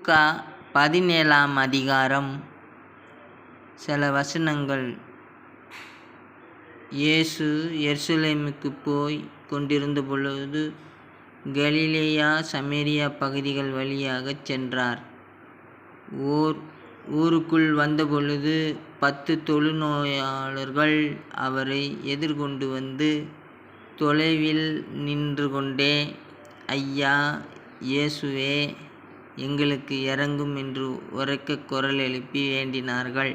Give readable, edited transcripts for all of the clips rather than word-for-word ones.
லூக்கா 17ஆம் அதிகாரம். சில வசனங்கள். இயேசு எருசலேமுக்குப் போய் கொண்டிருந்த பொழுது கலிலேயா சமேரியா பகுதிகள் வழியாகச் சென்றார். ஊருக்குள் வந்தபொழுது 10 தொழுநோயாளர்கள் அவரை எதிர்கொண்டு வந்து தொலைவில் நின்று கொண்டே, ஐயா, இயேசுவே, எங்களுக்கு இரங்கும் என்று உரக்க குரல் எழுப்பி வேண்டினார்கள்.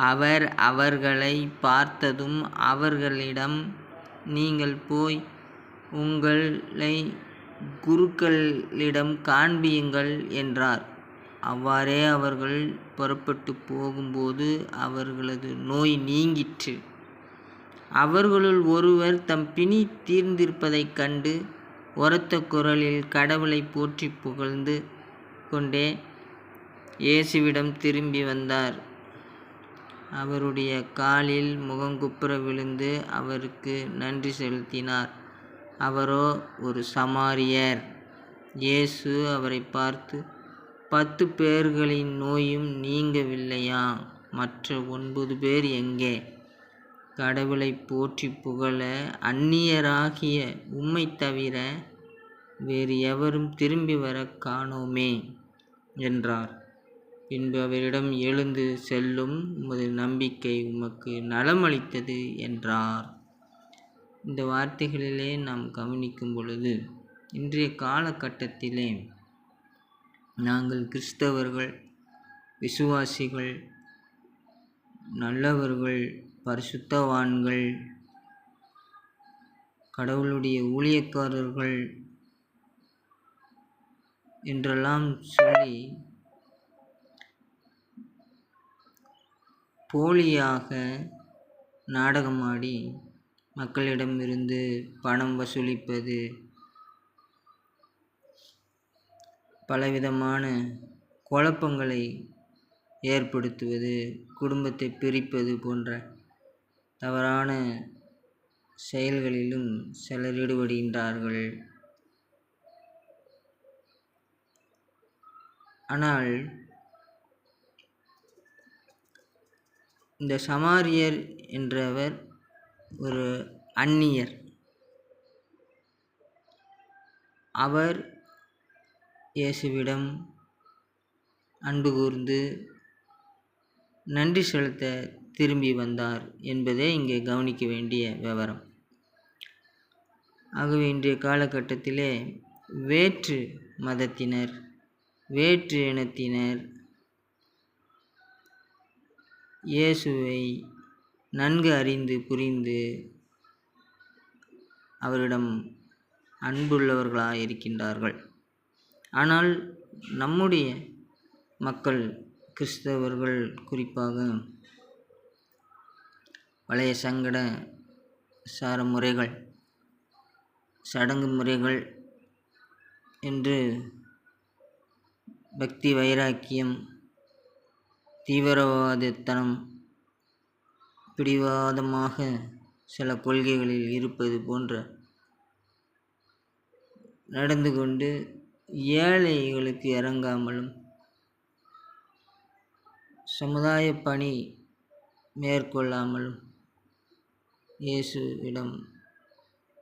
அவர் அவர்களைப் பார்த்ததும் அவர்களிடம், நீங்கள் போய் உங்களைக் குருக்களிடம் காண்பியுங்கள் என்றார். அவ்வாறே அவர்கள் புறப்பட்டுப் போகும்போது அவர்களது நோய் நீங்கிற்று. அவர்களுள் ஒருவர் தம் பிணி தீர்ந்திருப்பதைக் கண்டு உரத்த குரலில் கடவுளைப் போற்றிப் புகழ்ந்து கொண்டே இயேசுவிடம் திரும்பி வந்தார். அவருடைய காலில் முகங்குப்புற விழுந்து அவருக்கு நன்றி செலுத்தினார். அவரோ ஒரு சமாரியர். இயேசு அவரைப் பார்த்து, 10 பேர்களின் நோயும் நீங்கவில்லையா? மற்ற 9 பேர் எங்கே? கடவுளைப் போற்றிப் புகழ அந்நியராகிய உம்மைத் தவிர வேறு எவரும் திரும்பி வரக் காணோமே என்றார். பின்பு அவரிடம், எழுந்து செல்லும், உமது நம்பிக்கை உமக்கு நலமளித்தது என்றார். இந்த வார்த்தைகளிலே நாம் கவனிக்கும் பொழுது, இன்றைய காலகட்டத்திலே நாங்கள் கிறிஸ்தவர்கள், விசுவாசிகள், நல்லவர்கள், பரிசுத்தவான்கள், கடவுளுடைய ஊழியக்காரர்கள் என்றெல்லாம் சொல்லி போலியாக நாடகமாடி மக்களிடமிருந்து பணம் வசூலிப்பது, பலவிதமான குழப்பங்களை ஏற்படுத்துவது, குடும்பத்தை பிரிப்பது போன்ற தவறான செயல்களிலும் சிலர் ஈடுபடுகின்றார்கள். ஆனால் இந்த சமாரியர் என்றவர் ஒரு அந்நியர். அவர் இயேசுவிடம் அன்பு கூர்ந்து நன்றி செலுத்த திரும்பி வந்தார் என்பதே இங்கே கவனிக்க வேண்டிய விவரம். ஆகவே இன்றைய காலகட்டத்திலே வேற்று மதத்தினர், வேற்று இனத்தினர் இயேசுவை நன்கு அறிந்து புரிந்து அவரிடம் அன்புள்ளவர்களாக இருக்கின்றார்கள். ஆனால் நம்முடைய மக்கள், கிறிஸ்தவர்கள், குறிப்பாக பழைய சங்கட சார முறைகள், சடங்கு முறைகள் என்று பக்தி வைராக்கியம், தீவிரவாதத்தனம், பிடிவாதமாக சில கொள்கைகளில் இருப்பது போன்ற நடந்து கொண்டு ஏழைகளுக்கு இறங்காமலும், சமுதாய பணி மேற்கொள்ளாமலும், இயேசுவிடம்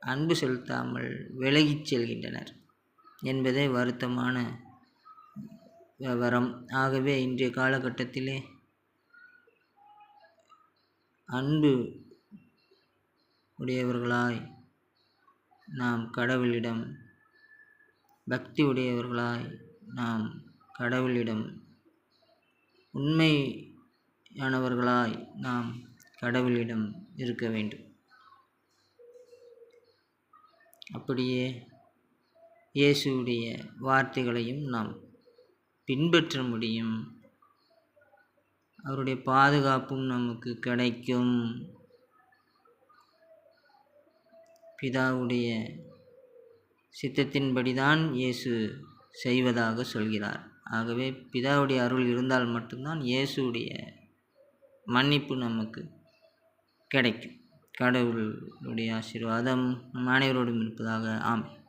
அன்பு செலுத்தாமல் விலகிச் செல்கின்றனர் என்பதே வருத்தமான விவரம். ஆகவே இன்றைய காலகட்டத்திலே அன்பு உடையவர்களாய் நாம் கடவுளிடம், பக்தி உடையவர்களாய் நாம் கடவுளிடம், உண்மையானவர்களாய் நாம் கடவுளிடம் இருக்க வேண்டும். அப்படியே இயேசுவுடைய வார்த்தைகளையும் நாம் பின்பற்ற முடியும். அவருடைய பாதுகாப்பும் நமக்கு கிடைக்கும். பிதாவுடைய சித்தத்தின்படிதான் இயேசு செய்வதாக சொல்கிறார். ஆகவே பிதாவுடைய அருள் இருந்தால் மட்டும்தான் இயேசுவுடைய மன்னிப்பு நமக்கு கிடைக்கும். கடவுளுடைய ஆசீர்வாதம் நம் அனைவரோடும் இருப்பதாக. ஆமென்.